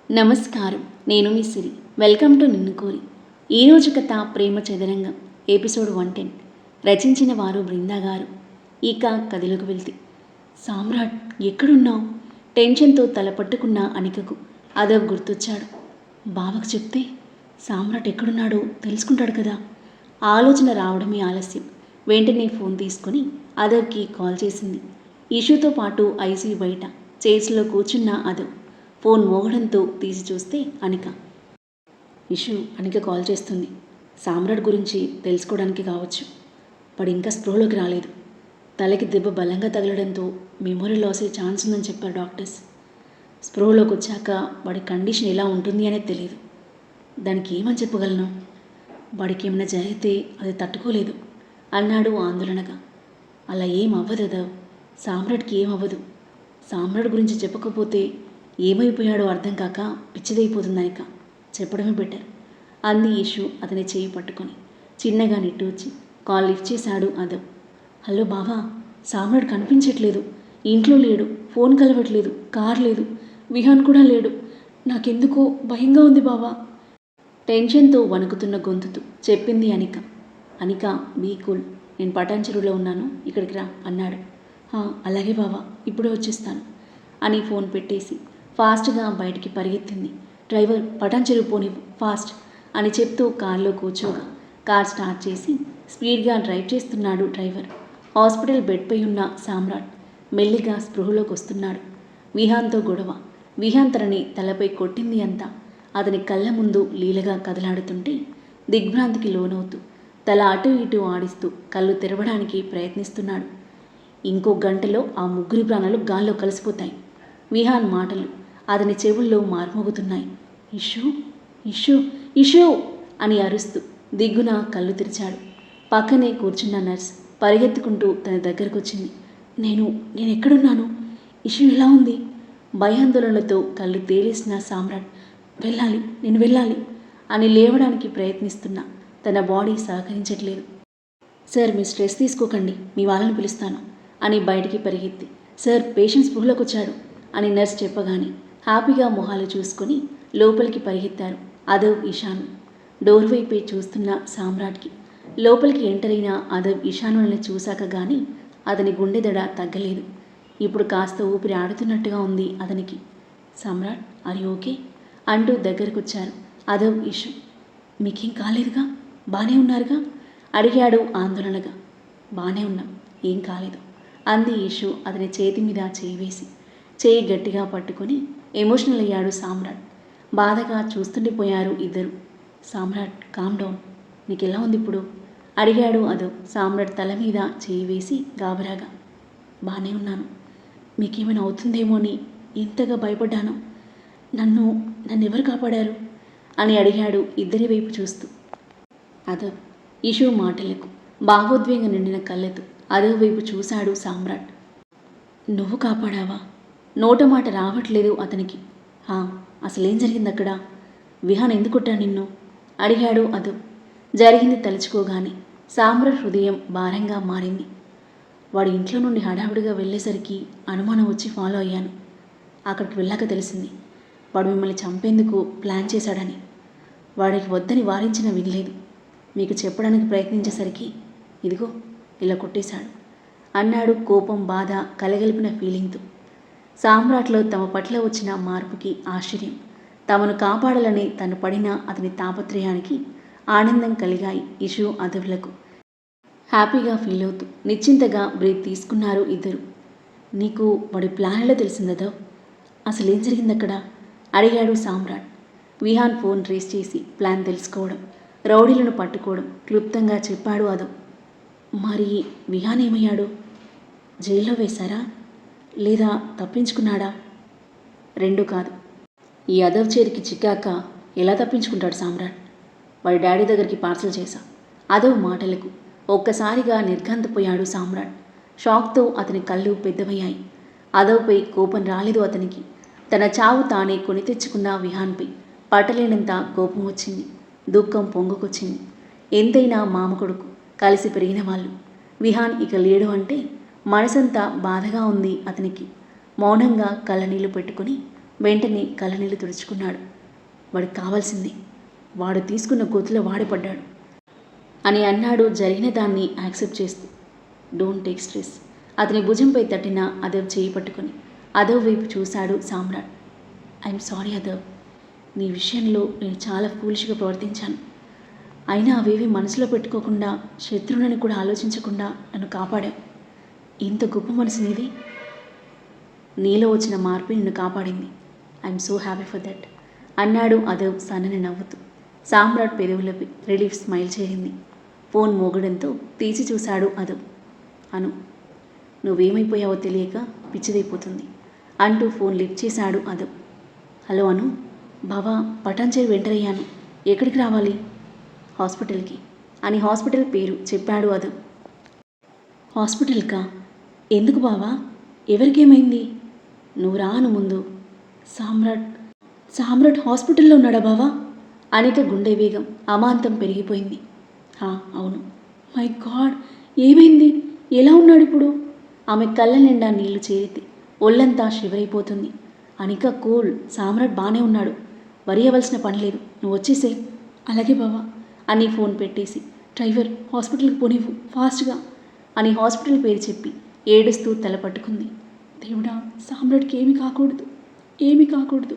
నమస్కారం. నేను మీ సిరి. Welcome to నిన్ను కోరి. ఈరోజు కథ ప్రేమ చదరంగం ఎపిసోడ్ 110. రచించిన వారు బృందా గారు. ఇక కథలోకి వెళ్తే, సామ్రాట్ ఎక్కడున్నావు? టెన్షన్తో తల పట్టుకున్న అనికకు అదవ్ గుర్తొచ్చాడు. బావకు చెప్తే సామ్రాట్ ఎక్కడున్నాడో తెలుసుకుంటాడు కదా. ఆలోచన రావడమే ఆలస్యం. వెంటనే ఫోన్ తీసుకుని అదవ్కి కాల్ చేసింది. ఇష్యూతో పాటు ఐసీయూ బయట చైర్స్లో కూర్చున్న అదవ్ ఫోన్ మోగడంతో తీసి చూస్తే అనిక. ఇషు అనిక కాల్ చేస్తుంది. సామ్రాట్ గురించి తెలుసుకోవడానికి కావచ్చు. వాడు ఇంకా స్పృహలోకి రాలేదు. తలకి దెబ్బ బలంగా తగలడంతో మెమొరీ లాస్ అయ్యే ఛాన్స్ ఉందని చెప్పారు డాక్టర్స్. స్పృహలోకి వచ్చాక వాడి కండిషన్ ఎలా ఉంటుంది అనేది తెలియదు. దానికి ఏమని చెప్పగలను? వాడికి ఏమైనా జరిగితే అది తట్టుకోలేదు అన్నాడు ఆందోళనగా. అలా ఏం అవ్వదు. సామ్రాట్కి ఏమవ్వదు. సామ్రాట్ గురించి చెప్పకపోతే ఏమైపోయాడో అర్థం కాక పిచ్చిదైపోతుందనిక. చెప్పడమే బెటర్ అంది ఇషు అతని చేయి పట్టుకొని. చిన్నగా నిట్టూర్చి కాల్ లిఫ్ట్ చేశాడు అదవ్. హలో బావా, సామ్రాట్ కనిపించట్లేదు. ఇంట్లో లేడు, ఫోన్ కలవట్లేదు, కార్ లేదు, విహాన్ కూడా లేడు. నాకెందుకో భయంగా ఉంది బావా. టెన్షన్తో వణుకుతున్న గొంతుతో చెప్పింది అనిక. అనిక, బీ కూల్. నేను పటాన్ చెరువులో ఉన్నాను, ఇక్కడికి రా అన్నాడు. అలాగే బావా, ఇప్పుడే వచ్చేస్తాను అని ఫోన్ పెట్టేసి ఫాస్ట్గా బయటికి పరిగెత్తింది. డ్రైవర్, పటాన్ చెరువు పోనివ్వు, ఫాస్ట్ అని చెప్తూ కారులో కూర్చోగా కార్ స్టార్ట్ చేసి స్పీడ్గా డ్రైవ్ చేస్తున్నాడు డ్రైవర్. హాస్పిటల్ బెడ్పై ఉన్న సామ్రాట్ మెల్లిగా స్పృహలోకి వస్తున్నాడు. విహాన్తో గొడవ. విహాన్ తనని తలపై కొట్టింది అంతా అతని కళ్ళ ముందు లీలగా కదలాడుతుంటే దిగ్భ్రాంతికి లోనవుతూ తల అటు ఇటు ఆడిస్తూ కళ్ళు తెరవడానికి ప్రయత్నిస్తున్నాడు. ఇంకో గంటలో ఆ ముగ్గురి ప్రాణాలు గాల్లో కలిసిపోతాయి. విహాన్ మాటలు అతని చెవుల్లో మార్మోగుతున్నాయి. ఇషు ఇషు ఇషు అని అరుస్తూ దిగ్గున కళ్ళు తెరిచాడు. పక్కనే కూర్చున్న నర్స్ పరిగెత్తుకుంటూ తన దగ్గరకు వచ్చింది. నేను ఎక్కడున్నాను? ఇషు ఎలా ఉంది? భయాందోళనలతో కళ్ళు తేలేసిన సామ్రాట్ నేను వెళ్ళాలి అని లేవడానికి ప్రయత్నిస్తున్నా తన బాడీ సహకరించట్లేదు. సార్, మీ స్ట్రెస్ తీసుకోకండి, మీ వాళ్ళని పిలుస్తాను అని బయటికి పరిగెత్తి, సార్ పేషెంట్ స్పృహలోకి వచ్చాడు అని నర్స్ చెప్పగానే హ్యాపీగా మొహాలు చూసుకొని లోపలికి పరిగెత్తారు అదవ్, ఇషాన్. డోర్ వైపే చూస్తున్న సామ్రాట్కి లోపలికి ఎంటర్ అయిన అదవ్ ఇషానులను చూశాక కానీ అతని గుండె దడ తగ్గలేదు. ఇప్పుడు కాస్త ఊపిరి ఆడుతున్నట్టుగా ఉంది అతనికి. సామ్రాట్, ఆర్ యు ఓకే అంటూ దగ్గరకొచ్చారు అదవ్, ఇషు. మీకేం కాలేదుగా? బాగానే ఉన్నారుగా అడిగాడు ఆందోళనగా. బాగానే ఉన్నాం, ఏం కాలేదు అంది ఇషు అతని చేతి మీద చేయి వేసి. చేయి గట్టిగా పట్టుకొని ఎమోషనల్ అయ్యాడు సామ్రాట్. బాధగా చూస్తుండిపోయారు ఇద్దరు. సామ్రాట్, కామ్ డౌన్. నీకెలా ఉంది ఇప్పుడు అడిగాడు అదవ్ సామ్రాట్ తల మీద చేయి వేసి గాబరాగా. బాగానే ఉన్నాను. మీకేమైనా అవుతుందేమో అని ఎంతగా భయపడ్డాను. నన్ను ఎవరు కాపాడారు అని అడిగాడు ఇద్దరి వైపు చూస్తూ. అదవ్ ఇషు మాటలకు భావోద్వేగం నిండిన కళ్ళతో అదవ్ వైపు చూశాడు సామ్రాట్. నువ్వు కాపాడావా? నోట మాట రావట్లేదు అతనికి. అసలేం జరిగింది అక్కడ? విహాన్ ఎందుకు కొట్టాడు నిన్ను అడిగాడు అదవ్. జరిగింది తలుచుకోగానే సామ్రాట్ హృదయం భారంగా మారింది. వాడి ఇంట్లో నుండి హడావుడిగా వెళ్ళేసరికి అనుమానం వచ్చి ఫాలో అయ్యాను. అక్కడికి వెళ్ళాక తెలిసింది వాడు మిమ్మల్ని చంపేందుకు ప్లాన్ చేశాడని. వాడికి వద్దని వారించిన వినలేదు. మీకు చెప్పడానికి ప్రయత్నించేసరికి ఇదిగో ఇలా కొట్టేశాడు అన్నాడు కోపం, బాధ కలగలిపిన ఫీలింగ్తో. సామ్రాట్లో తమ పట్ల వచ్చిన మార్పుకి ఆశ్చర్యం, తమను కాపాడాలని తను పడిన అతని తాపత్రయానికి ఆనందం కలిగాయి ఇషు అదవ్లకు. హ్యాపీగా ఫీల్ అవుతూ నిశ్చింతగా బ్రీత్ తీసుకున్నారు ఇద్దరు. నీకు వాడి ప్లాన్ ఎలా తెలిసిందదవ్? అసలేం జరిగింది అక్కడ అడిగాడు సామ్రాట్. విహాన్ ఫోన్ ట్రేస్ చేసి ప్లాన్ తెలుసుకోవడం, రౌడీలను పట్టుకోవడం క్లుప్తంగా చెప్పాడు అదవ్. మరి విహాన్ ఏమయ్యాడు? జైల్లో వేశారా లేదా తప్పించుకున్నాడా? రెండూ కాదు. ఈ అదవ్ చేతికి చిక్కాక ఎలా తప్పించుకుంటాడు సామ్రాట్? వాడి డాడీ దగ్గరికి పార్సల్ చేశా. అదవ్ మాటలకు ఒక్కసారిగా నిర్ఘాంతపోయాడు సామ్రాట్. షాక్తో అతని కళ్ళు పెద్దవయ్యాయి. అదవ్పై కోపం రాలేదు అతనికి. తన చావు తానే కొని తెచ్చుకున్న విహాన్పై పట్టలేనంత కోపం వచ్చింది. దుఃఖం పొంగుకొచ్చింది. ఎంతైనా మామ కొడుకు, కలిసి పెరిగిన వాళ్ళు. విహాన్ ఇక లేడు అంటే మనసంతా బాధగా ఉంది అతనికి. మౌనంగా కళ్ళనీళ్లు పెట్టుకుని వెంటనే కళ్ళనీళ్ళు తుడుచుకున్నాడు. వాడికి కావాల్సింది, వాడు తీసుకున్న గొంతులో వాడి పడ్డాడు అని అన్నాడు జరిగిన దాన్ని యాక్సెప్ట్ చేస్తూ. Don't take stress. అతని భుజంపై తట్టిన అదవ్ చేయి పట్టుకొని అదవ్ వైపు చూశాడు సామ్రాట్. ఐఎమ్ సారీ అదవ్, నీ విషయంలో నేను చాలా ఫూలిష్గా ప్రవర్తించాను. అయినా అవేవి మనసులో పెట్టుకోకుండా, శత్రువులను కూడా ఆలోచించకుండా నన్ను కాపాడావు. ఇంత గొప్ప మనసు నీది. నీలో వచ్చిన మార్పు నిన్ను కాపాడింది. I'm so happy for that అన్నాడు అదవ్ సన్నని నవ్వుతూ. సామ్రాట్ పెదవులపై రిలీఫ్ స్మైల్ చేరింది. ఫోన్ మోగడంతో తీసి చూశాడు అదవ్. అను, నువ్వేమైపోయావో తెలియక పిచ్చిదైపోతుంది అంటూ ఫోన్ లిఫ్ట్ చేశాడు అదవ్. హలో అను, బావా పటాన్చేరు వెంటరయ్యాను. ఎక్కడికి రావాలి? హాస్పిటల్కి అని హాస్పిటల్ పేరు చెప్పాడు అదవ్. హాస్పిటల్కా? ఎందుకు బావా? ఎవరికేమైంది? నువ్వు రాను ముందు. సామ్రాట్ హాస్పిటల్లో ఉన్నాడా బావా? అనిక గుండె వేగం అమాంతం పెరిగిపోయింది. అవును. మై గాడ్, ఏమైంది? ఎలా ఉన్నాడు ఇప్పుడు? ఆమె కళ్ళ నిండా నీళ్లు చేరితే ఒళ్ళంతా షివరైపోతుంది. అనిక కూల్, సామ్రాట్ బాగానే ఉన్నాడు, వరి అవ్వాల్సిన పని లేదు, నువ్వు వచ్చేసే. అలాగే బావా అని ఫోన్ పెట్టేసి డ్రైవర్ హాస్పిటల్కి పోనివ్వు ఫాస్ట్గా అని హాస్పిటల్ పేరు చెప్పి ఏడుస్తూ తల పట్టుకుంది. దేవుడా, సామ్రాట్కి ఏమీ కాకూడదు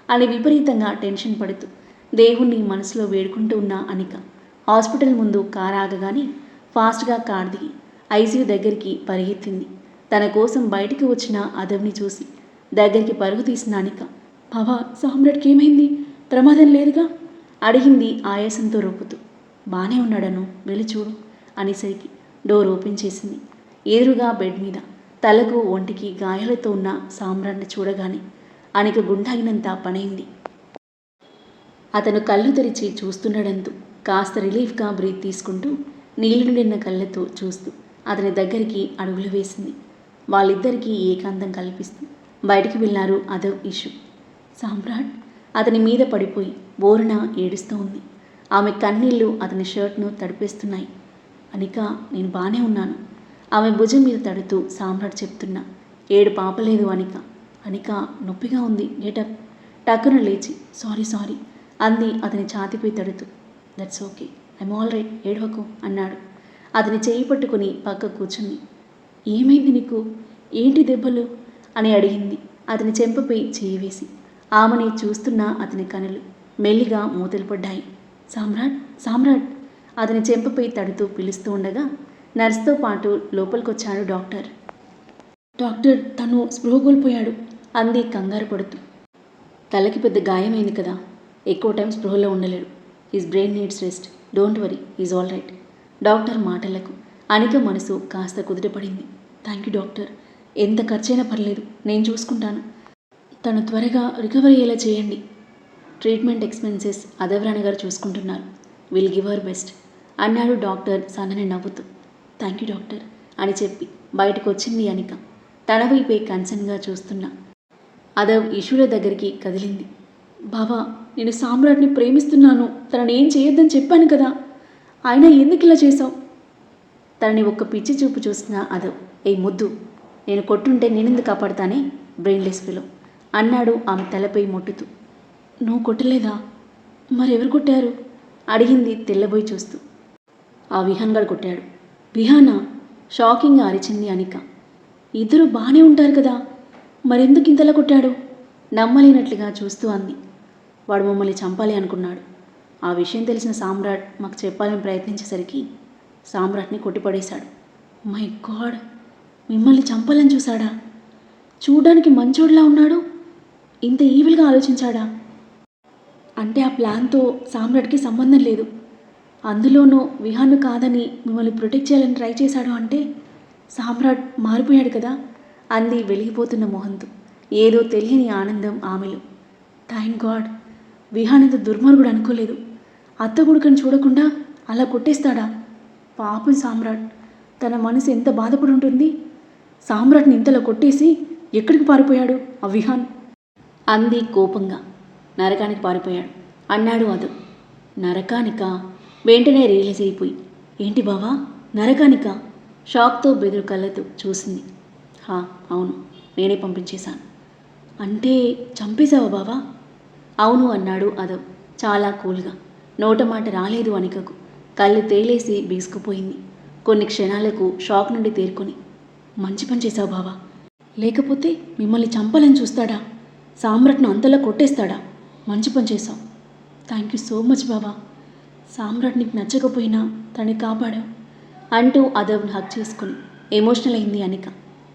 అని విపరీతంగా టెన్షన్ పడుతూ దేవుణ్ణి మనసులో వేడుకుంటూ ఉన్న అనిక హాస్పిటల్ ముందు కారు ఆగగానే ఫాస్ట్గా కార్ దిగి ఐసీయూ దగ్గరికి పరిగెత్తింది. తన కోసం బయటికి వచ్చిన అదవ్ని చూసి దగ్గరికి పరుగు తీసిన అనిక, బావా సామ్రాట్కి ఏమైంది? ప్రమాదం లేదుగా అడిగింది ఆయాసంతో రొప్పుతూ. బాగానే ఉన్నాడను, వెళ్ళి చూడు అనేసరికి డోర్ ఓపెన్ చేసింది. ఎదురుగా బెడ్ మీద తలకు ఒంటికి గాయాలతో ఉన్న సామ్రాట్ని చూడగానే అనిక గుండాగినంత పనైంది. అతను కళ్ళు తెరిచి చూస్తుండడంతో కాస్త రిలీఫ్గా బ్రీత్ తీసుకుంటూ నీళ్లు నిండిన కళ్ళతో చూస్తూ అతని దగ్గరికి అడుగులు వేసింది. వాళ్ళిద్దరికీ ఏకాంతం కల్పిస్తూ బయటికి వెళ్ళారు అదవ్, ఇషు. సామ్రాట్ అతని మీద పడిపోయి బోరున ఏడుస్తూ ఉంది. ఆమె కన్నీళ్లు అతని షర్ట్ను తడిపేస్తున్నాయి. అనిక, నేను బాగానే ఉన్నాను. ఆమె భుజం మీద తడుతూ సామ్రాట్ చెప్తున్నా. ఏడు పాపలేదు అనిక నొప్పిగా ఉంది, గెటప్. టక్కున లేచి సారీ అంది అతని ఛాతిపై తడుతూ. That's okay, I'm all right, ఏడవకు అన్నాడు. అతని చేయి పట్టుకుని పక్క కూర్చుంది. ఏమైంది నీకు? ఏంటి దెబ్బలు అని అడిగింది అతని చెంపపై చేయి వేసి. ఆమెని చూస్తున్న అతని కనులు మెల్లిగా మూతలు పడ్డాయి. సామ్రాట్ అతని చెంపపై తడుతూ పిలుస్తూ ఉండగా నర్సుతో పాటు లోపలికొచ్చాడు డాక్టర్. తను స్పృహ కోల్పోయాడు అంది కంగారు పడుతూ. తలకి పెద్ద గాయమైంది కదా, ఎక్కువ టైం స్పృహలో ఉండలేడు. His brain needs rest, don't worry, is all right. Doctor మాటలకు అనిక మనసు కాస్త కుదుటపడింది. థ్యాంక్ యూ డాక్టర్, ఎంత ఖర్చైనా పర్లేదు, నేను చూసుకుంటాను. తను త్వరగా రికవర్ అయ్యేలా చేయండి. ట్రీట్మెంట్ ఎక్స్పెన్సెస్ అదవరాణి గారు చూసుకుంటున్నారు. విల్ గివ్ హర్ బెస్ట్ అన్నాడు డాక్టర్ సన్నని నవ్వుతూ. థ్యాంక్ యూ డాక్టర్ అని చెప్పి బయటకు వచ్చింది అనిక. తన వైపే కన్సర్న్గా చూస్తున్నా అదవ్ ఇషుల దగ్గరికి కదిలింది. బావా, నేను సామ్రాట్ని ప్రేమిస్తున్నాను, తనని ఏం చేయొద్దని చెప్పాను కదా, అయినా ఎందుకు ఇలా చేశావు? తనని ఒక్క పిచ్చి చూపు చూసిన అదవ్, ముద్దు, నేను కొట్టుంటే నేనెందుకు కాపాడుతానే, బ్రెయిన్లెస్ ఫెలో అన్నాడు ఆమె తలపై మొట్టుతూ. నువ్వు కొట్టలేదా? మరెవరు కొట్టారు అడిగింది తెల్లబోయి చూస్తూ. ఆ విహాన్ గారు కొట్టాడు. విహానా? షాకింగ్గా అరిచింది అనిక. ఇద్దరు బాగానే ఉంటారు కదా, మరెందుకు ఇంతలా కొట్టాడు? నమ్మలేనట్లుగా చూస్తూ అంది. వాడు మమ్మల్ని చంపాలి అనుకున్నాడు. ఆ విషయం తెలిసిన సామ్రాట్ మాకు చెప్పాలని ప్రయత్నించేసరికి సామ్రాట్ని కొట్టిపడేశాడు. మై గాడ్, మిమ్మల్ని చంపాలని చూశాడా? చూడ్డానికి మంచోడ్లా ఉన్నాడు, ఇంత ఈవిల్గా ఆలోచించాడా? అంటే ఆ ప్లాన్తో సామ్రాట్కి సంబంధం లేదు. అందులోనూ విహాన్ను కాదని మిమ్మల్ని ప్రొటెక్ట్ చేయాలని ట్రై చేశాడు అంటే సామ్రాట్ మారిపోయాడు కదా అంది వెలిగిపోతున్న మొహంతో. ఏదో తెలియని ఆనందం ఆమెలో. థ్యాంక్ గాడ్, విహాన్ ఇంత దుర్మార్గుడు అనుకోలేదు. అత్త కొడుకుని చూడకుండా అలా కొట్టేస్తాడా? పాపం సామ్రాట్, తన మనసు ఎంత బాధపడి ఉంటుంది. సామ్రాట్ని ఇంతలో కొట్టేసి ఎక్కడికి పారిపోయాడు ఆ విహాన్ అంది కోపంగా. నరకానికి పారిపోయాడు అన్నాడు అదు. నరకానిక? వెంటనే రియలైజ్ అయిపోయి, ఏంటి బావా నరకానిక? షాక్తో బెదురు కళ్ళతో చూసింది. అవును, నేనే పంపించేశాను. అంటే చంపేశావా బావా? అవును అన్నాడు అదవ్ చాలా కూల్గా. నోట మాట రాలేదు అనికకు. కళ్ళు తేలేసి బీసుకుపోయింది. కొన్ని క్షణాలకు షాక్ నుండి తేరుకొని, మంచి పని చేశావు బావా. లేకపోతే మిమ్మల్ని చంపాలని చూస్తాడా? సామ్రాట్ను అంతలా కొట్టేస్తాడా? మంచి పని చేశావు. థ్యాంక్ యూ సో మచ్ బావా. సామ్రాట్ నీకు నచ్చకపోయినా తనని కాపాడావు అంటూ అదవ్ను హక్ చేసుకుని ఎమోషనల్ అయింది అనిక.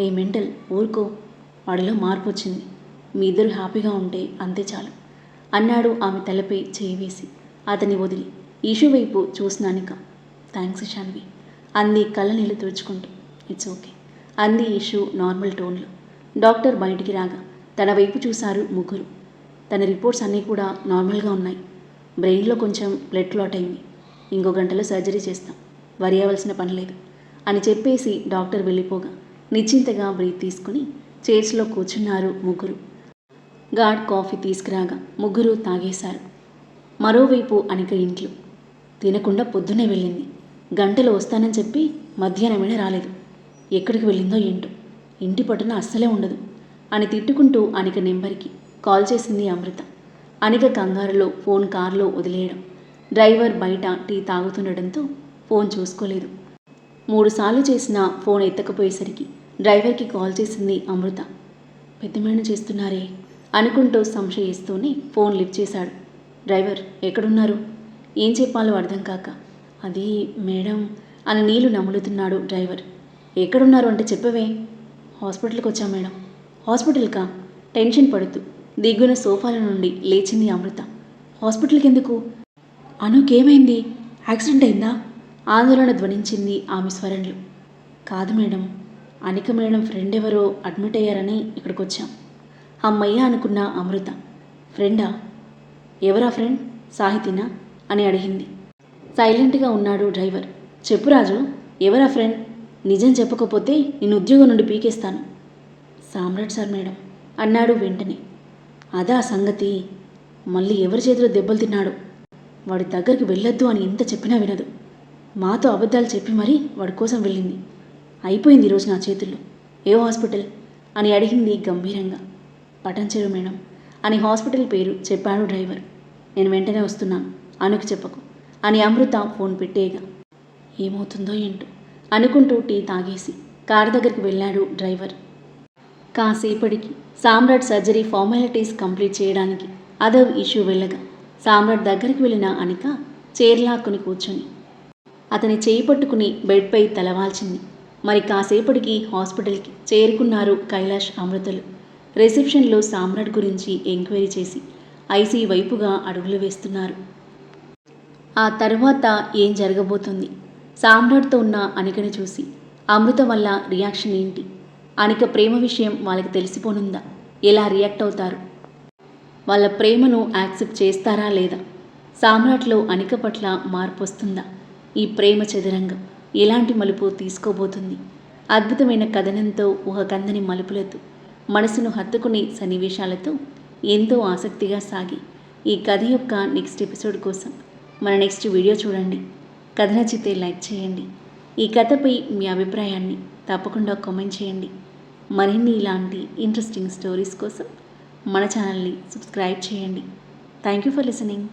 ఏ మెంటల్, ఊరుకో. వాడిలో మార్పు వచ్చింది. మీ ఇద్దరు హ్యాపీగా ఉంటే అంతే చాలు అన్నాడు ఆమె తలపై చేయి వేసి. అతని వదిలి ఈషు వైపు చూసిన అనిక. థ్యాంక్స్ శాన్వి అంది కళ్ళ నీళ్ళు తుడుచుకుంటూ. ఇట్స్ ఓకే అంది ఈషు నార్మల్ టోన్లో. డాక్టర్ బయటికి రాగా తన వైపు చూశారు ముగ్గురు. తన రిపోర్ట్స్ అన్నీ కూడా నార్మల్గా ఉన్నాయి. బ్రెయిన్లో కొంచెం బ్లడ్ క్లాట్ అయింది. ఇంకో గంటలో సర్జరీ చేస్తాం, వరి అవ్వాల్సిన పని లేదు అని చెప్పేసి డాక్టర్ వెళ్ళిపోగా నిశ్చింతగా బ్రీత్ తీసుకుని చైర్స్లో కూర్చున్నారు ముగ్గురు. గార్డ్ కాఫీ తీసుకురాగా ముగ్గురు తాగేశారు. మరోవైపు అనిక ఇంట్లో తినకుండా పొద్దునే వెళ్ళింది. గంటలో వస్తానని చెప్పి మధ్యాహ్నమైనా రాలేదు. ఎక్కడికి వెళ్ళిందో ఏంటో, ఇంటి పట్టున అస్సలే ఉండదు అని తిట్టుకుంటూ అనిక నెంబర్కి కాల్ చేసింది అమృత. అనిక కంగారులో ఫోన్ కారులో వదిలేయడం, డ్రైవర్ బయట టీ తాగుతుండడంతో ఫోన్ చూసుకోలేదు. 3 సార్లు చేసిన ఫోన్ ఎత్తకపోయేసరికి డ్రైవర్కి కాల్ చేసింది అమృత. పెద్దమేణ చేస్తున్నారే అనుకుంటూ సంశయిస్తూనే ఫోన్ లిఫ్ట్ చేశాడు. డ్రైవర్ ఎక్కడున్నారు? ఏం చెప్పాలో అర్థం కాక, అది మేడం అని నీళ్లు నములుతున్నాడు డ్రైవర్. ఎక్కడున్నారు అంటే చెప్పవే. హాస్పిటల్కి వచ్చా మేడం. హాస్పిటల్కా? టెన్షన్ పడుతూ దిగ్గున సోఫాల నుండి లేచింది అమృత. హాస్పిటల్కి ఎందుకు? అనుకేమైంది? యాక్సిడెంట్ అయిందా? ఆందోళన ధ్వనించింది ఆమె స్వరంలో. కాదు మేడం, అనిక మేడం ఫ్రెండ్ ఎవరో అడ్మిట్ అయ్యారని ఇక్కడికి వచ్చాం. అమ్మయ్య అనుకున్న అమృత. ఫ్రెండా? ఎవరా ఫ్రెండ్? సాహితినా అని అడిగింది. సైలెంట్గా ఉన్నాడు డ్రైవర్. చెప్పు రాజు, ఎవరా ఫ్రెండ్? నిజం చెప్పకపోతే నేను ఉద్యోగం నుండి పీకేస్తాను. సామ్రాట్ సార్ మేడం అన్నాడు వెంటనే. అదా సంగతి. మళ్ళీ ఎవరి చేతిలో దెబ్బలు తిన్నాడు. వాడి దగ్గరికి వెళ్ళొద్దు అని ఎంత చెప్పినా వినదు. మాతో అబద్ధాలు చెప్పి మరీ వాడి కోసం వెళ్ళింది. అయిపోయింది ఈరోజు నా చేతుల్లో. ఏ హాస్పిటల్ అని అడిగింది గంభీరంగా. పటంచెరు మేడం అని హాస్పిటల్ పేరు చెప్పాడు డ్రైవర్. నేను వెంటనే వస్తున్నాను, అనుకు చెప్పకు అని అమృత ఫోన్ పెట్టేయగా ఏమవుతుందో ఏంటో అనుకుంటూ టీ తాగేసి కారు దగ్గరికి వెళ్ళాడు డ్రైవర్. కాసేపటికి సామ్రాట్ సర్జరీ ఫార్మాలిటీస్ కంప్లీట్ చేయడానికి అదవ్ ఇష్యూ వెళ్ళగా సామ్రాట్ దగ్గరికి వెళ్ళిన అనిక చైర్లాక్కుని కూర్చొని అతని చేయి పట్టుకుని బెడ్పై తలవాల్చింది. మరి కాసేపటికి హాస్పిటల్కి చేరుకున్నారు కైలాష్ అమృతలు. రిసెప్షన్లో సామ్రాట్ గురించి ఎంక్వైరీ చేసి ఐసీ వైపుగా అడుగులు వేస్తున్నారు. ఆ తర్వాత ఏం జరగబోతుంది? సామ్రాట్తో ఉన్న అనికను చూసి అమృత వల్ల రియాక్షన్ ఏంటి? అనిక ప్రేమ విషయం వాళ్ళకి తెలిసిపోనుందా? ఎలా రియాక్ట్ అవుతారు? వాళ్ళ ప్రేమను యాక్సెప్ట్ చేస్తారా లేదా? సామ్రాట్లో అనిక పట్ల మార్పు వస్తుందా? ఈ ప్రేమ చదరంగం ఎలాంటి మలుపు తీసుకోబోతుంది? అద్భుతమైన కథనంతో ఊహకందని మలుపులతో మనసును హత్తుకునే సన్నివేశాలతో ఎంతో ఆసక్తిగా సాగి ఈ కథ యొక్క నెక్స్ట్ ఎపిసోడ్ కోసం మన నెక్స్ట్ వీడియో చూడండి. కథ నచ్చితే లైక్ చేయండి. ఈ కథపై మీ అభిప్రాయాన్ని తప్పకుండా కామెంట్ చేయండి. మరిన్ని ఇలాంటి ఇంట్రెస్టింగ్ స్టోరీస్ కోసం మన ఛానల్ని సబ్స్క్రైబ్ చేయండి. Thank you for listening.